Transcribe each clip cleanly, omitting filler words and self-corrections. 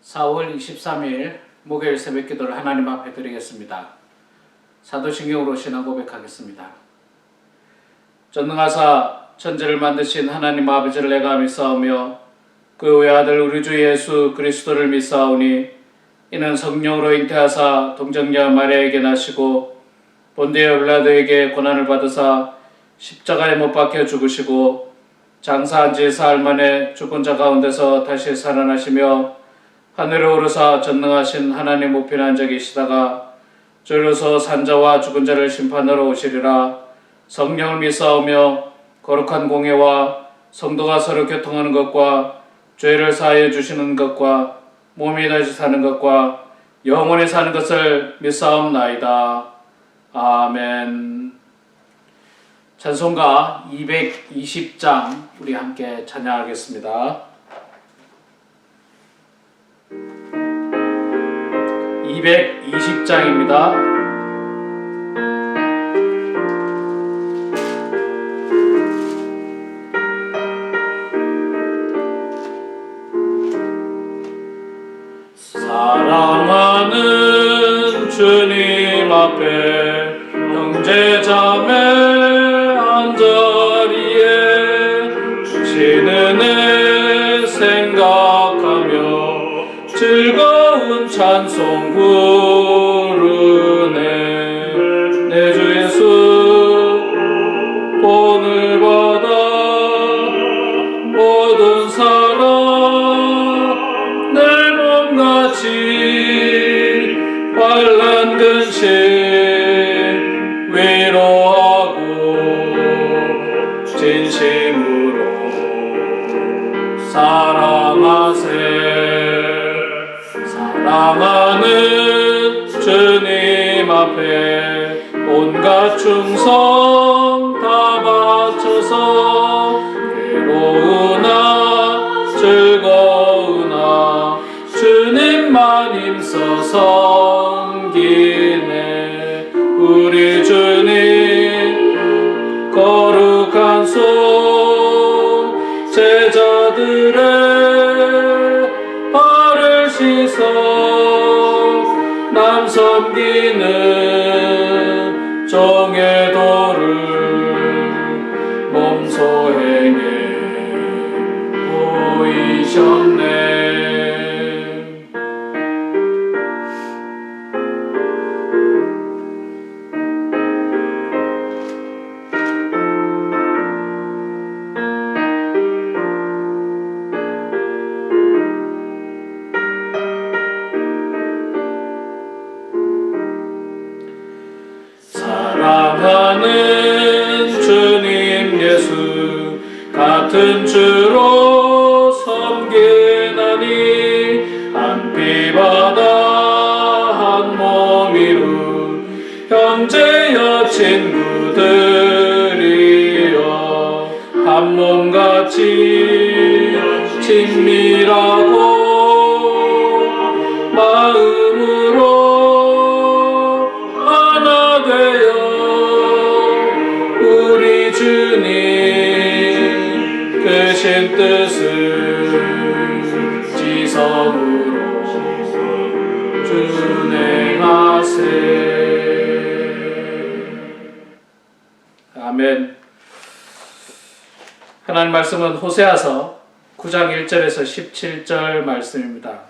4월 23일 목요일 새벽기도를 하나님 앞에 드리겠습니다. 사도신경으로 신앙 고백하겠습니다. 전능하사 천지를 만드신 하나님 아버지를 내가 믿사오며 그 외아들 우리 주 예수 그리스도를 믿사오니 이는 성령으로 잉태하사 동정녀 마리아에게 나시고 본디오 빌라도에게 고난을 받으사 십자가에 못 박혀 죽으시고 장사한 지 사흘 만에 죽은 자 가운데서 다시 살아나시며 하늘에 오르사 전능하신 하나님 우편에 앉아 계시다가 저리로서 산자와 죽은 자를 심판하러 오시리라. 성령을 믿사오며 거룩한 공예와 성도가 서로 교통하는 것과 죄를 사하여 주시는 것과 몸이 다시 사는 것과 영원히 사는 것을 믿사옵나이다. 아멘. 찬송가 220장 우리 함께 찬양하겠습니다. 220장입니다. 사랑하는 주님 앞에 형제자매 한자리에 주시는 애 생각하며 즐거운 찬송 부르네. 내 주 예수 본을 받아 모든 사랑 내 몸같이 환난 근심 위로하고 진심으로 사랑하세. 사랑하는 주님 앞에 온갖 충성 다 바쳐서 괴로우나 즐거우나 주님만 힘써 섬기네. 우리 주님 거룩한 손 제자들의 발을 씻어 남 섬기는 종의 도를 몸소 행해 보이셨네. 사랑하는 주님 예수 같은 주로 섬기나니 한 피바다 한 몸 이룬 형제여 친구들이여 한 몸같이 친밀하고 마음으로 하나 되어 우리 주님 크신 뜻을 지성으로 준행하세. 아멘. 하나님 말씀은 호세아서 9장 1절에서 17절 말씀입니다.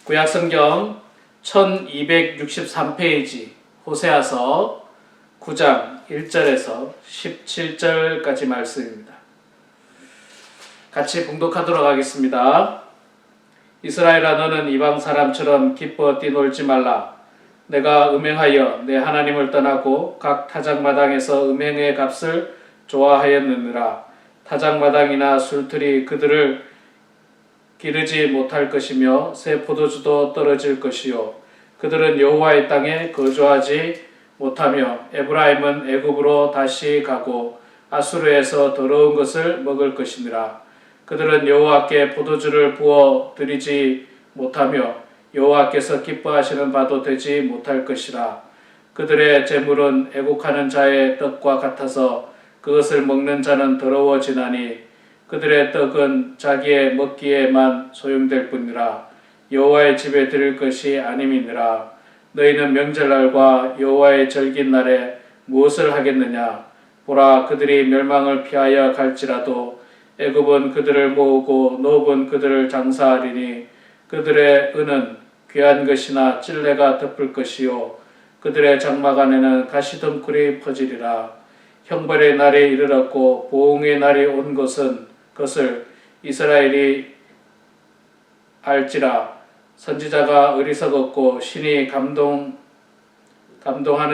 구약성경 1263페이지 호세아서 9장 1절에서 17절까지 말씀입니다. 같이 봉독하도록 하겠습니다. 이스라엘아 너는 이방 사람처럼 기뻐 뛰놀지 말라. 내가 음행하여 내 하나님을 떠나고 각 타작마당에서 음행의 값을 좋아하였느니라. 타작마당이나 술틀이 그들을 기르지 못할 것이며 새 포도주도 떨어질 것이요 그들은 여호와의 땅에 거주하지 못하며 에브라임은 애굽으로 다시 가고 아수르에서 더러운 것을 먹을 것이니라. 그들은 여호와께 포도주를 부어 드리지 못하며 여호와께서 기뻐하시는 바도 되지 못할 것이라. 그들의 재물은 애국하는 자의 떡과 같아서 그것을 먹는 자는 더러워지나니 그들의 떡은 자기의 먹기에만 소용될 뿐이라 여호와의 집에 드릴 것이 아님이니라. 너희는 명절날과 여호와의 절기날에 무엇을 하겠느냐? 보라, 그들이 멸망을 피하여 갈지라도 애굽은 그들을 모으고 노업은 그들을 장사하리니 그들의 은은 귀한 것이나 찔레가 덮을 것이요 그들의 장막 안에는 가시덩굴이 퍼지리라. 형벌의 날이 이르렀고 보응의 날이 온 것을 이스라엘이 알지라. 선지자가 어리석었고 신이 감동하는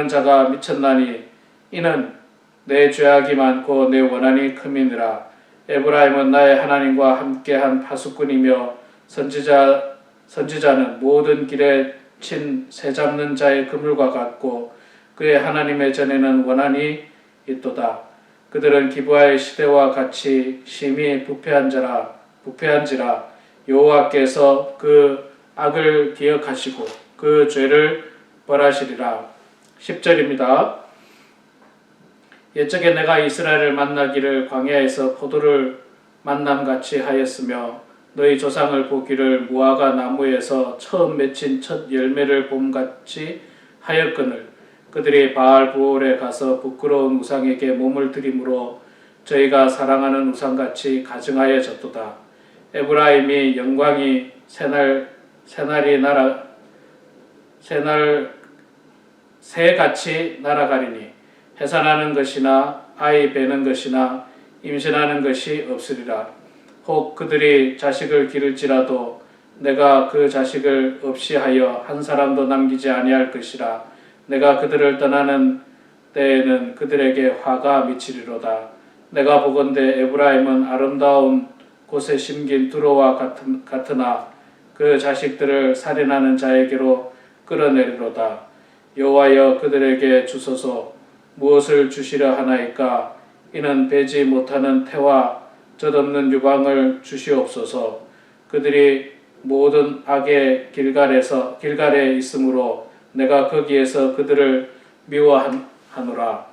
자가 미쳤나니 이는 내 죄악이 많고 내 원한이 큼이니라. 에브라임은 나의 하나님과 함께한 파수꾼이며 선지자는 모든 길에 친 새 잡는 자의 그물과 같고 그의 하나님의 전에는 원한이 있도다. 그들은 기브아의 시대와 같이 심히 부패한지라. 여호와께서 그 악을 기억하시고 그 죄를 벌하시리라. 10절입니다. 옛적에 내가 이스라엘을 만나기를 광야에서 포도를 만남같이 하였으며 너희 조상을 보기를 무화과 나무에서 처음 맺힌 첫 열매를 봄같이 하였거늘 그들이 바알 부올에 가서 부끄러운 우상에게 몸을 들이므로 저희가 사랑하는 우상같이 가증하여졌도다. 에브라임이 영광이 새같이 날아가리니 해산하는 것이나 아이 베는 것이나 임신하는 것이 없으리라. 혹 그들이 자식을 기를지라도 내가 그 자식을 없이 하여 한 사람도 남기지 아니할 것이라. 내가 그들을 떠나는 때에는 그들에게 화가 미치리로다. 내가 보건대 에브라임은 아름다운 곳에 심긴 두로와 같으나 그 자식들을 살인하는 자에게로 끌어내리로다. 여호와여, 그들에게 주소서. 무엇을 주시려 하나이까? 이는 배지 못하는 태와 젖없는 유방을 주시옵소서. 그들이 모든 악의 길갈에 있으므로 내가 거기에서 그들을 미워하노라.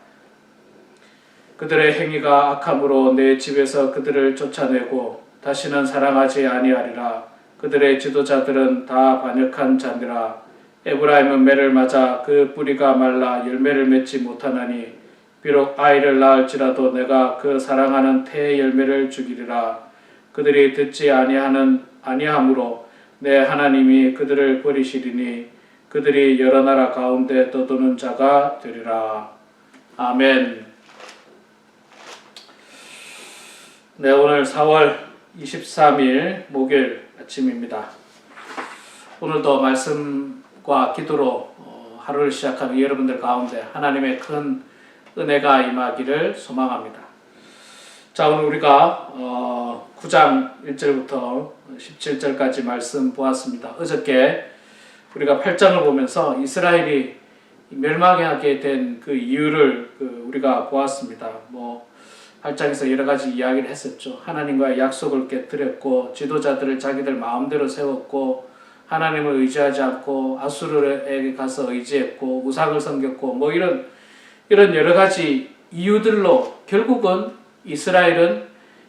그들의 행위가 악함으로 내 집에서 그들을 쫓아내고 다시는 사랑하지 아니하리라. 그들의 지도자들은 다 반역한 자니라. 에브라임은 매를 맞아 그 뿌리가 말라 열매를 맺지 못하나니 비록 아이를 낳을지라도 내가 그 사랑하는 태의 열매를 주기리라. 그들이 듣지 아니하므로 내 하나님이 그들을 버리시리니 그들이 여러 나라 가운데 떠도는 자가 되리라. 아멘. 네, 오늘 4월 23일 목요일 아침입니다. 오늘도 말씀과 기도로 하루를 시작하는 여러분들 가운데 하나님의 큰 은혜가 임하기를 소망합니다. 자, 오늘 우리가 9장 1절부터 17절까지 말씀 보았습니다. 어저께 우리가 8장을 보면서 이스라엘이 멸망하게 된 그 이유를 우리가 보았습니다. 8장에서 여러 가지 이야기를 했었죠. 하나님과의 약속을 깨뜨렸고 지도자들을 자기들 마음대로 세웠고 하나님을 의지하지 않고 아수르에게 가서 의지했고 우상을 섬겼고 이런 여러 가지 이유들로 결국은 이스라엘은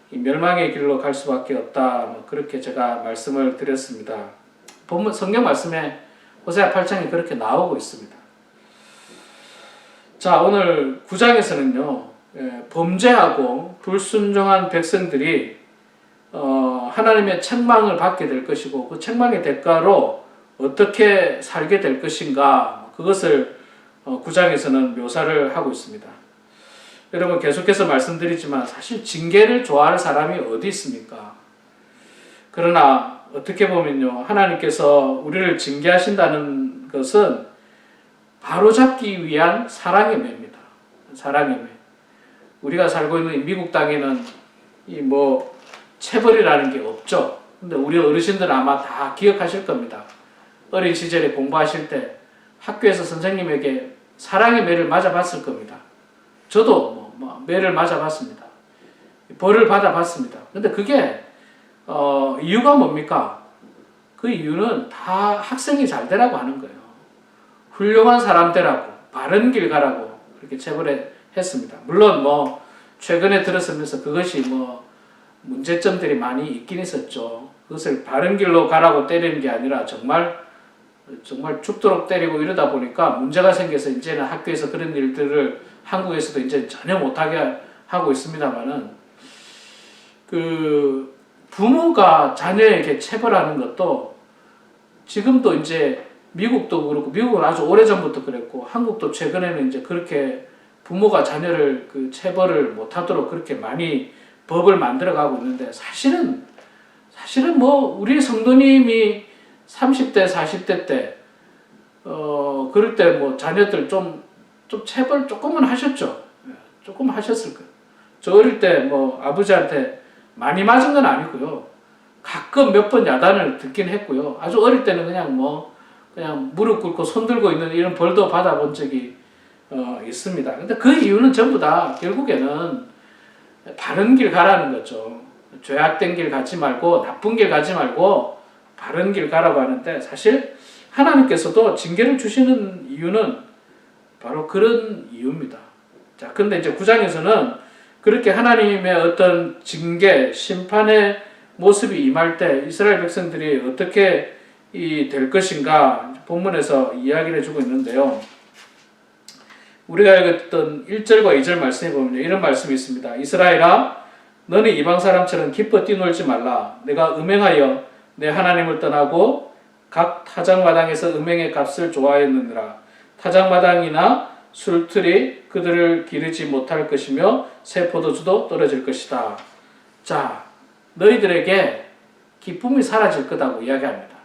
멸망의 길로 갈 수밖에 없다. 그렇게 제가 말씀을 드렸습니다. 본문 성경 말씀에 호세아 8장이 그렇게 나오고 있습니다. 자, 오늘 9장에서는요. 범죄하고 불순종한 백성들이 하나님의 책망을 받게 될 것이고 그 책망의 대가로 어떻게 살게 될 것인가 그것을 9장에서는 묘사를 하고 있습니다. 여러분 계속해서 말씀드리지만 사실 징계를 좋아할 사람이 어디 있습니까? 그러나 어떻게 보면요 하나님께서 우리를 징계하신다는 것은 바로잡기 위한 사랑의 매입니다. 사랑의 매. 우리가 살고 있는 미국 땅에는 체벌이라는 게 없죠. 근데 우리 어르신들 아마 다 기억하실 겁니다. 어린 시절에 공부하실 때 학교에서 선생님에게 사랑의 매를 맞아봤을 겁니다. 저도 매를 맞아봤습니다. 벌을 받아봤습니다. 근데 그게 이유가 뭡니까? 그 이유는 다 학생이 잘 되라고 하는 거예요. 훌륭한 사람 되라고, 바른 길 가라고 그렇게 체벌했습니다. 물론 최근에 들었으면서 그것이 문제점들이 많이 있긴 있었죠. 그것을 바른 길로 가라고 때리는 게 아니라 정말 죽도록 때리고 이러다 보니까 문제가 생겨서 이제는 학교에서 그런 일들을 한국에서도 이제 전혀 못하게 하고 있습니다만은, 그 부모가 자녀에게 체벌하는 것도 지금도 이제 미국도 그렇고, 미국은 아주 오래전부터 그랬고 한국도 최근에는 이제 그렇게 부모가 자녀를 그 체벌을 못하도록 그렇게 많이 법을 만들어가고 있는데, 사실은 뭐 우리 성도님이 30대 40대 때 그럴 때 뭐 자녀들 좀 체벌 조금은 하셨죠. 조금 하셨을 거예요. 저 어릴 때 뭐 아버지한테 많이 맞은 건 아니고요. 가끔 몇 번 야단을 듣긴 했고요. 아주 어릴 때는 그냥 무릎 꿇고 손 들고 있는 이런 벌도 받아본 적이 있습니다. 근데 그 이유는 전부 다 결국에는 바른 길 가라는 거죠. 죄악된 길 가지 말고, 나쁜 길 가지 말고 바른 길 가라고 하는데, 사실 하나님께서도 징계를 주시는 이유는 바로 그런 이유입니다. 자, 근데 이제 9장에서는 그렇게 하나님의 어떤 징계, 심판의 모습이 임할 때 이스라엘 백성들이 어떻게 될 것인가 본문에서 이야기를 해주고 있는데요. 우리가 읽었던 1절과 2절 말씀에 보면 이런 말씀이 있습니다. 이스라엘아, 너는 이방 사람처럼 기뻐 뛰놀지 말라. 내가 음행하여 내 하나님을 떠나고 각 타작마당에서 음행의 값을 좋아했느니라. 타작마당이나 술틀이 그들을 기르지 못할 것이며 새 포도주도 떨어질 것이다. 자, 너희들에게 기쁨이 사라질 거다고 이야기합니다.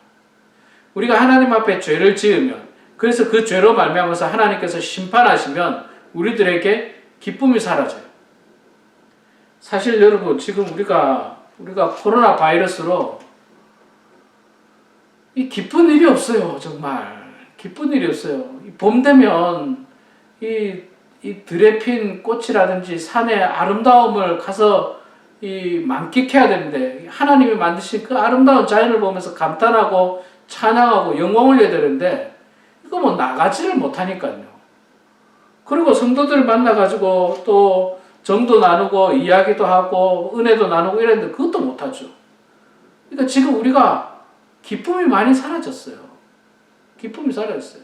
우리가 하나님 앞에 죄를 지으면, 그래서 그 죄로 말미암아서 하나님께서 심판하시면 우리들에게 기쁨이 사라져요. 사실 여러분, 지금 우리가 코로나 바이러스로 이 기쁜 일이 없어요. 정말 기쁜 일이 없어요. 봄 되면 이 들에 핀 꽃이라든지 산의 아름다움을 가서 만끽해야 되는데, 하나님이 만드신 그 아름다운 자연을 보면서 감탄하고 찬양하고 영광 올려야 되는데, 이거 뭐 나가지를 못하니까요. 그리고 성도들 만나가지고 또 정도 나누고 이야기도 하고 은혜도 나누고 이랬는데 그것도 못하죠. 그러니까 지금 우리가 기쁨이 많이 사라졌어요. 기쁨이 사라졌어요.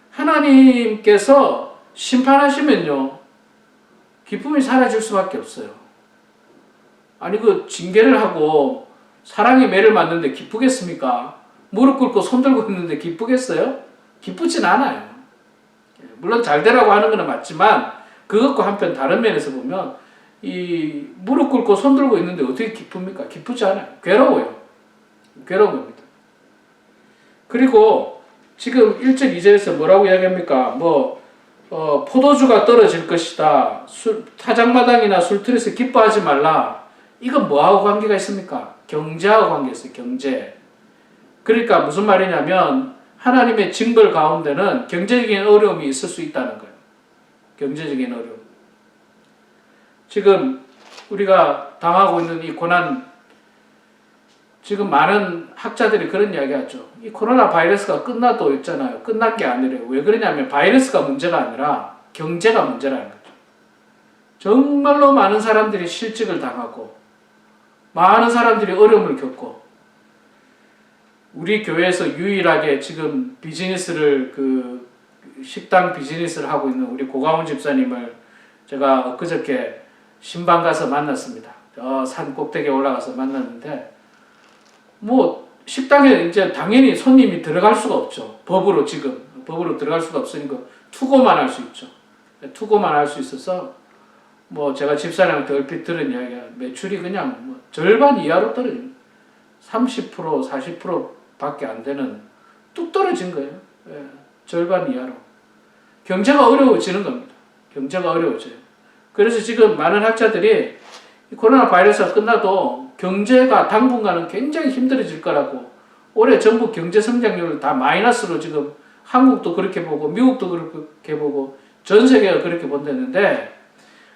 하나님께서 심판하시면요, 기쁨이 사라질 수밖에 없어요. 아니, 그 징계를 하고 사랑의 매를 맞는데 기쁘겠습니까? 무릎 꿇고 손 들고 있는데 기쁘겠어요? 기쁘진 않아요. 물론 잘 되라고 하는 건 맞지만, 그것과 한편 다른 면에서 보면 이 무릎 꿇고 손 들고 있는데 어떻게 기쁩니까? 기쁘지 않아요. 괴로워요. 괴로운 겁니다. 그리고 지금 1절 2절에서 뭐라고 이야기합니까? 포도주가 떨어질 것이다. 타작마당이나 술틀에서 기뻐하지 말라. 이건 뭐하고 관계가 있습니까? 경제하고 관계가 있어요. 경제. 그러니까 무슨 말이냐면, 하나님의 징벌 가운데는 경제적인 어려움이 있을 수 있다는 거예요. 경제적인 어려움. 지금 우리가 당하고 있는 이 고난, 지금 많은 학자들이 그런 이야기 하죠. 이 코로나 바이러스가 끝나도 있잖아요. 끝난 게 아니래요. 왜 그러냐면 바이러스가 문제가 아니라 경제가 문제라는 거죠. 정말로 많은 사람들이 실직을 당하고, 많은 사람들이 어려움을 겪고, 우리 교회에서 유일하게 지금 비즈니스를, 식당 비즈니스를 하고 있는 우리 고가훈 집사님을 제가 엊그저께 신방 가서 만났습니다. 산 꼭대기에 올라가서 만났는데, 식당에 이제 당연히 손님이 들어갈 수가 없죠. 법으로 들어갈 수가 없으니까 투고만 할 수 있죠. 투고만 할 수 있어서, 제가 집사람한테 얼핏 들은 이야기가 매출이 그냥 절반 이하로 떨어집니다. 30%, 40% 밖에 안 되는, 뚝 떨어진 거예요. 예, 절반 이하로. 경제가 어려워지는 겁니다. 경제가 어려워져요. 그래서 지금 많은 학자들이 코로나 바이러스가 끝나도 경제가 당분간은 굉장히 힘들어질 거라고, 올해 전부 경제 성장률을 다 마이너스로, 지금 한국도 그렇게 보고 미국도 그렇게 보고 전 세계가 그렇게 본다는데,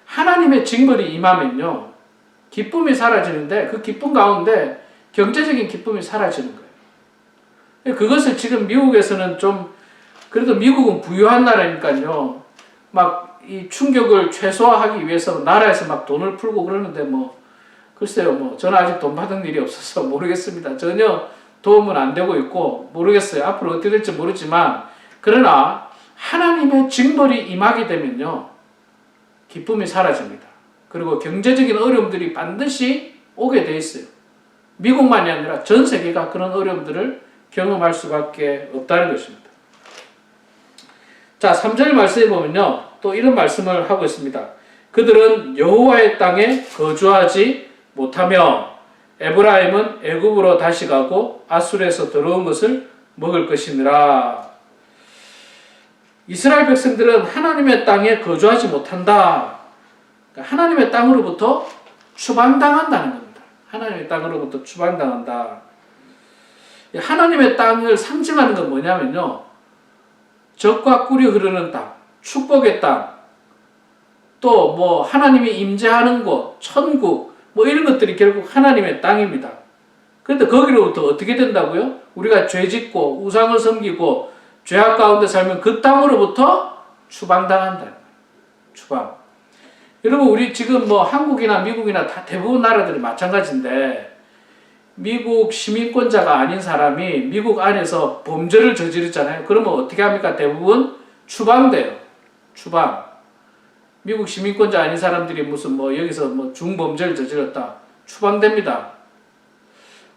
하나님의 징벌이 임하면요, 기쁨이 사라지는데, 그 기쁨 가운데 경제적인 기쁨이 사라지는 거예요. 그것을 지금 미국에서는 그래도 미국은 부유한 나라니까요, 이 충격을 최소화하기 위해서 나라에서 돈을 풀고 그러는데, 글쎄요, 뭐 저는 아직 돈 받은 일이 없어서 모르겠습니다. 전혀 도움은 안 되고 있고 모르겠어요. 앞으로 어떻게 될지 모르지만, 그러나 하나님의 징벌이 임하게 되면요, 기쁨이 사라집니다. 그리고 경제적인 어려움들이 반드시 오게 돼 있어요. 미국만이 아니라 전 세계가 그런 어려움들을 경험할 수밖에 없다는 것입니다. 자, 3절 말씀에 보면요, 또 이런 말씀을 하고 있습니다. 그들은 여호와의 땅에 거주하지 못하며 에브라임은 애굽으로 다시 가고 아수르에서 들어온 것을 먹을 것이니라. 이스라엘 백성들은 하나님의 땅에 거주하지 못한다. 하나님의 땅으로부터 추방당한다는 겁니다. 하나님의 땅으로부터 추방당한다. 하나님의 땅을 상징하는 건 뭐냐면요, 젖과 꿀이 흐르는 땅, 축복의 땅, 또 뭐 하나님이 임재하는 곳, 천국, 뭐 이런 것들이 결국 하나님의 땅입니다. 그런데 거기로부터 어떻게 된다고요? 우리가 죄 짓고 우상을 섬기고 죄악 가운데 살면 그 땅으로부터 추방당한다. 추방. 여러분, 우리 지금 뭐 한국이나 미국이나 다 대부분 나라들이 마찬가지인데, 미국 시민권자가 아닌 사람이 미국 안에서 범죄를 저지르잖아요. 그러면 어떻게 합니까? 대부분 추방돼요. 추방. 미국 시민권자 아닌 사람들이 무슨 뭐 여기서 뭐 중범죄를 저질렀다, 추방됩니다.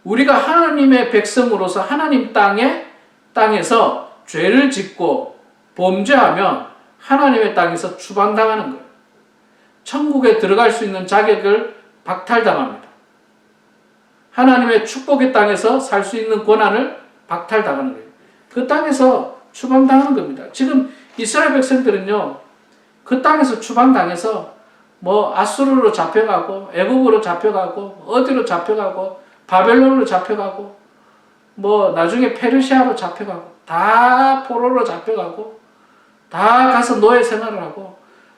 우리가 하나님의 백성으로서 하나님 땅에서 죄를 짓고 범죄하면 하나님의 땅에서 추방당하는 거예요. 천국에 들어갈 수 있는 자격을 박탈당합니다. 하나님의 축복의 땅에서 살 수 있는 권한을 박탈당하는 거예요. 그 땅에서 추방당하는 겁니다. 지금 이스라엘 백성들은요, 그 땅에서 추방당해서 뭐 아수르로 잡혀가고 애굽으로 잡혀가고 어디로 잡혀가고 바벨론으로 잡혀가고 뭐 나중에 페르시아로 잡혀가고 다 포로로 잡혀가고 다 가서 노예 생활을 하고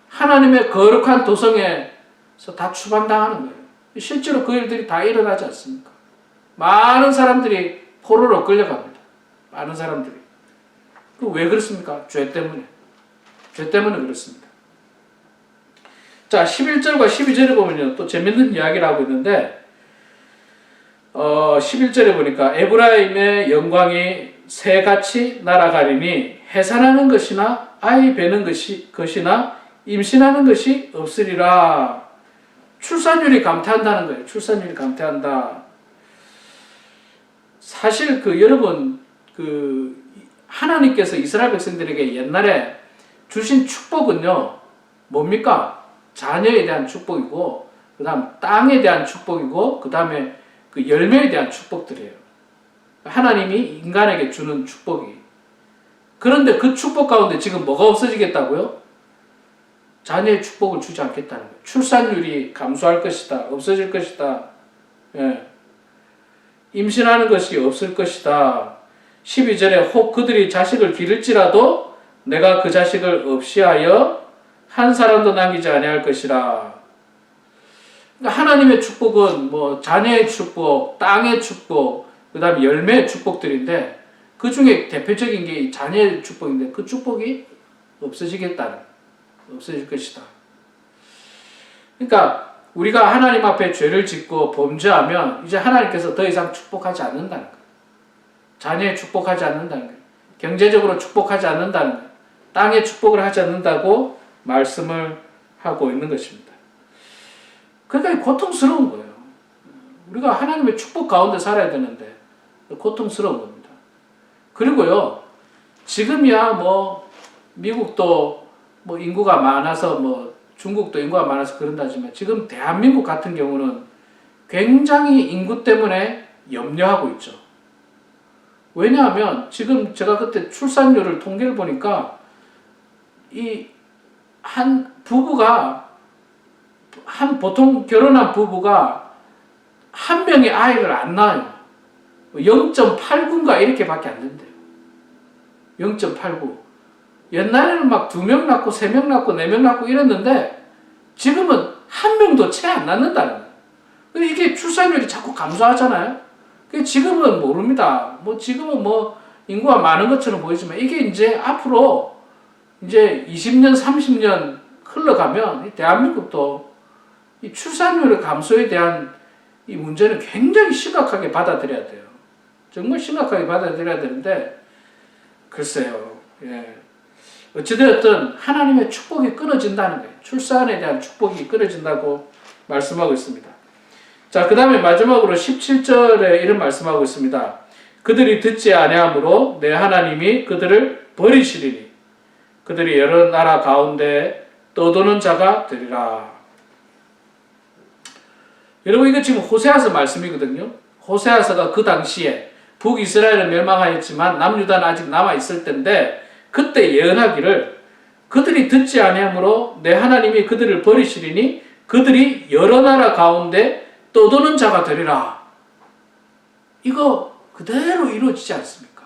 하나님의 거룩한 도성에서 다 추방당하는 거예요. 실제로 그 일들이 다 일어나지 않습니까? 많은 사람들이 포로로 끌려갑니다. 많은 사람들이. 왜 그렇습니까? 죄 때문에. 죄 때문에 그렇습니다. 자, 11절과 12절에 보면요, 또 재밌는 이야기를 하고 있는데, 11절에 보니까 에브라임의 영광이 새같이 날아가리니 해산하는 것이나 아이 베는 것이나 임신하는 것이 없으리라. 출산율이 감퇴한다는 거예요. 출산율이 감퇴한다. 사실 여러분, 하나님께서 이스라엘 백성들에게 옛날에 주신 축복은요, 뭡니까? 자녀에 대한 축복이고, 그 다음 땅에 대한 축복이고, 그 다음에 그 열매에 대한 축복들이에요. 하나님이 인간에게 주는 축복이. 그런데 그 축복 가운데 지금 뭐가 없어지겠다고요? 자녀의 축복을 주지 않겠다는 거예요. 출산율이 감소할 것이다. 없어질 것이다. 예. 임신하는 것이 없을 것이다. 12절에 혹 그들이 자식을 기를지라도 내가 그 자식을 없이 하여 한 사람도 남기지 아니할 것이라. 그러니까 하나님의 축복은 뭐 자녀의 축복, 땅의 축복, 그 다음에 열매의 축복들인데, 그 중에 대표적인 게 자녀의 축복인데 그 축복이 없어지겠다는, 없어질 것이다. 그러니까 우리가 하나님 앞에 죄를 짓고 범죄하면 이제 하나님께서 더 이상 축복하지 않는다는 거예요. 자녀에 축복하지 않는다는 거예요. 경제적으로 축복하지 않는다는 거예요. 땅에 축복을 하지 않는다고 말씀을 하고 있는 것입니다. 그러니까 고통스러운 거예요. 우리가 하나님의 축복 가운데 살아야 되는데 고통스러운 겁니다. 그리고요, 지금이야 뭐 미국도 뭐 인구가 많아서 뭐 중국도 인구가 많아서 그런다지만 지금 대한민국 같은 경우는 굉장히 인구 때문에 염려하고 있죠. 왜냐하면 지금 제가 그때 출산율을 통계를 보니까 한 부부가, 보통 결혼한 부부가 한 명의 아이를 안 낳아요. 0.89인가 이렇게 밖에 안 된대요. 0.89. 옛날에는 막 2명 낳고 3명 낳고 4명 낳고 이랬는데 지금은 한 명도 채 안 낳는다는 거예요. 이게 출산율이 자꾸 감소하잖아요. 지금은 모릅니다. 뭐 지금은 뭐 인구가 많은 것처럼 보이지만 이게 이제 앞으로 이제 20년, 30년 흘러가면 이 대한민국도 이 출산율 감소에 대한 이 문제는 굉장히 심각하게 받아들여야 돼요. 정말 심각하게 받아들여야 되는데 글쎄요. 예. 어찌되었든 하나님의 축복이 끊어진다는 거예요. 출산에 대한 축복이 끊어진다고 말씀하고 있습니다. 자, 그 다음에 마지막으로 17절에 이런 말씀하고 있습니다. 그들이 듣지 아니하므로 내 하나님이 그들을 버리시리니 그들이 여러 나라 가운데 떠도는 자가 되리라. 여러분, 이거 지금 호세아서 말씀이거든요. 호세아서가 그 당시에 북이스라엘은 멸망하였지만 남유다는 아직 남아있을 때인데 그때 예언하기를 그들이 듣지 아니하므로 내 하나님이 그들을 버리시리니 그들이 여러 나라 가운데 떠도는 자가 되리라. 이거 그대로 이루어지지 않습니까?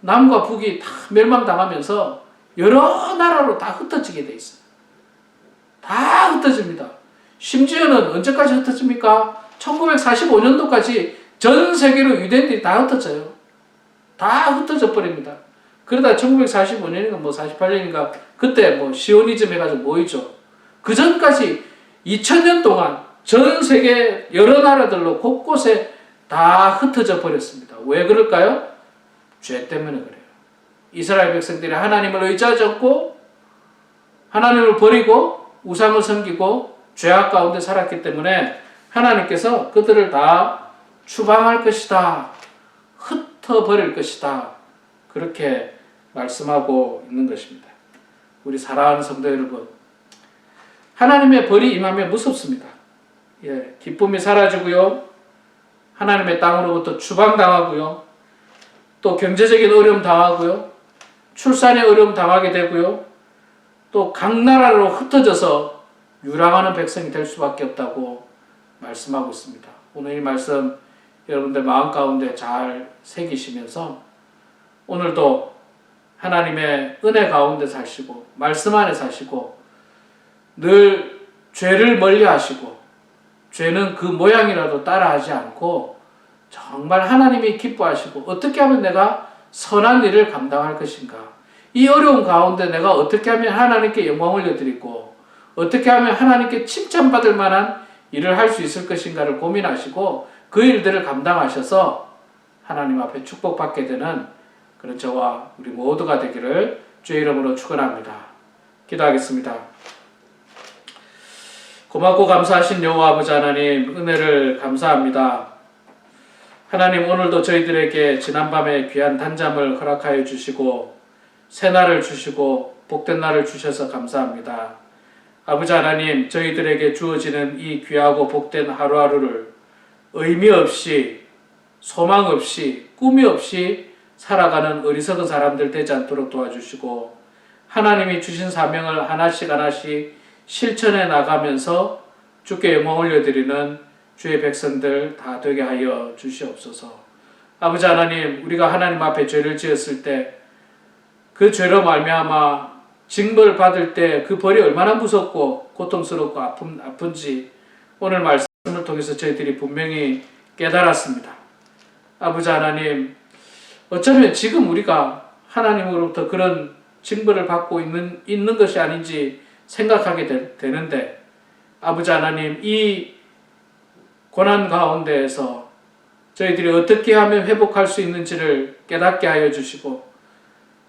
남과 북이 다 멸망당하면서 여러 나라로 다 흩어지게 돼 있어요. 다 흩어집니다. 심지어는 언제까지 흩어집니까? 1945년도까지 전 세계로 유대인들이 다 흩어져요. 다 흩어져 버립니다. 그러다 1945년인가 48년인가 그때 시오니즘 해가지고 모이죠. 그 전까지 2000년 동안 전 세계 여러 나라들로 곳곳에 다 흩어져 버렸습니다. 왜 그럴까요? 죄 때문에 그래요. 이스라엘 백성들이 하나님을 의지하지 않고 하나님을 버리고 우상을 섬기고 죄악 가운데 살았기 때문에 하나님께서 그들을 다 추방할 것이다. 흩어버릴 것이다. 그렇게 말씀하고 있는 것입니다. 우리 사랑하는 성도 여러분, 하나님의 벌이 임하면 무섭습니다. 예, 기쁨이 사라지고요. 하나님의 땅으로부터 추방당하고요. 또 경제적인 어려움 당하고요. 출산에 어려움 당하게 되고요. 또 각 나라로 흩어져서 유랑하는 백성이 될 수밖에 없다고 말씀하고 있습니다. 오늘 이 말씀 여러분들 마음 가운데 잘 새기시면서 오늘도 하나님의 은혜 가운데 사시고 말씀 안에 사시고 늘 죄를 멀리 하시고 죄는 그 모양이라도 따라하지 않고 정말 하나님이 기뻐하시고 어떻게 하면 내가 선한 일을 감당할 것인가, 이 어려운 가운데 내가 어떻게 하면 하나님께 영광 올려드리고 어떻게 하면 하나님께 칭찬받을 만한 일을 할 수 있을 것인가를 고민하시고 그 일들을 감당하셔서 하나님 앞에 축복받게 되는 그런 저와 우리 모두가 되기를 주의 이름으로 축원합니다. 기도하겠습니다. 고맙고 감사하신 여호와 아버지 하나님, 은혜를 감사합니다. 하나님, 오늘도 저희들에게 지난밤에 귀한 단잠을 허락하여 주시고 새날을 주시고 복된 날을 주셔서 감사합니다. 아버지 하나님, 저희들에게 주어지는 이 귀하고 복된 하루하루를 의미 없이 소망 없이 꿈이 없이 살아가는 어리석은 사람들 되지 않도록 도와주시고 하나님이 주신 사명을 하나씩 하나씩 실천해 나가면서 주께 영광 올려드리는 주의 백성들 다 되게 하여 주시옵소서. 아버지 하나님, 우리가 하나님 앞에 죄를 지었을 때 그 죄로 말미암아 징벌 받을 때 그 벌이 얼마나 무섭고 고통스럽고 아픈지 오늘 말씀을 통해서 저희들이 분명히 깨달았습니다. 아버지 하나님, 어쩌면 지금 우리가 하나님으로부터 그런 징벌을 받고 있는 것이 아닌지 생각하게 되는데 아버지 하나님, 이 고난 가운데에서 저희들이 어떻게 하면 회복할 수 있는지를 깨닫게 하여 주시고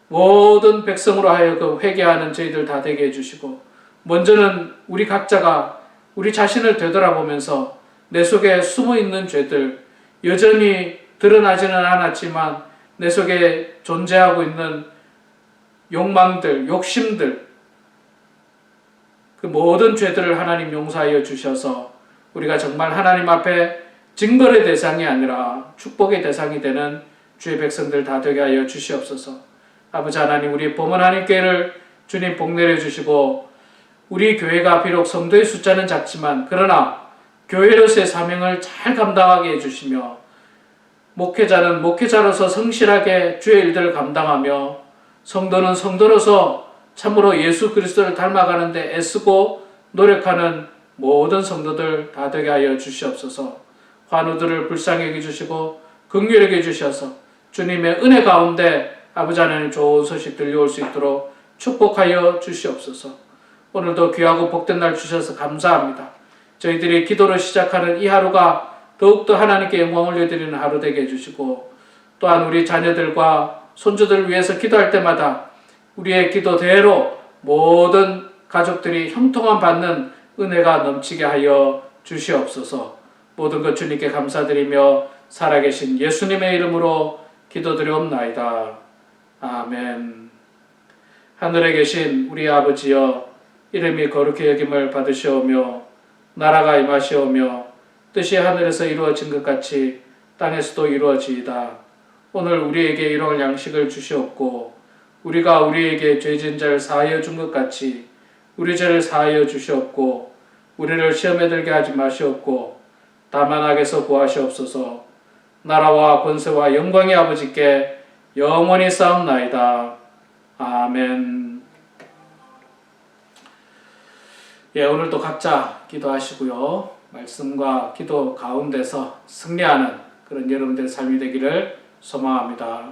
모든 백성으로 하여금 회개하는 저희들 다 되게 해주시고 먼저는 우리 각자가 우리 자신을 되돌아보면서 내 속에 숨어있는 죄들, 여전히 드러나지는 않았지만 내 속에 존재하고 있는 욕망들, 욕심들, 그 모든 죄들을 하나님 용서하여 주셔서 우리가 정말 하나님 앞에 징벌의 대상이 아니라 축복의 대상이 되는 주의 백성들 다 되게 하여 주시옵소서. 아버지 하나님, 우리 범원 한인교회를 주님 복내려 주시고 우리 교회가 비록 성도의 숫자는 작지만 그러나 교회로서의 사명을 잘 감당하게 해주시며 목회자는 목회자로서 성실하게 주의 일들을 감당하며 성도는 성도로서 참으로 예수 그리스도를 닮아가는 데 애쓰고 노력하는 모든 성도들 다 되게 하여 주시옵소서. 환우들을 불쌍히 여겨주시고 긍휼히 여겨주셔서 주님의 은혜 가운데 아버지 하나님 좋은 소식 들려올 수 있도록 축복하여 주시옵소서. 오늘도 귀하고 복된 날 주셔서 감사합니다. 저희들이 기도로 시작하는 이 하루가 더욱더 하나님께 영광을 올려드리는 하루 되게 해주시고, 또한 우리 자녀들과 손주들 위해서 기도할 때마다 우리의 기도대로 모든 가족들이 형통함 받는 은혜가 넘치게 하여 주시옵소서. 모든 것 주님께 감사드리며 살아계신 예수님의 이름으로 기도드리옵나이다. 아멘. 하늘에 계신 우리 아버지여, 이름이 거룩히 여김을 받으시오며 나라가 임하시오며 뜻이 하늘에서 이루어진 것 같이 땅에서도 이루어지이다. 오늘 우리에게 일용할 양식을 주시옵고, 우리가 우리에게 죄진 자를 사하여 준 것 같이 우리 죄를 사하여 주시옵고, 우리를 시험에 들게 하지 마시옵고 다만 악에서 구하시옵소서. 나라와 권세와 영광의 아버지께 영원히 싸움나이다. 아멘. 오늘도 각자 기도하시고요. 말씀과 기도 가운데서 승리하는 그런 여러분들의 삶이 되기를 소망합니다.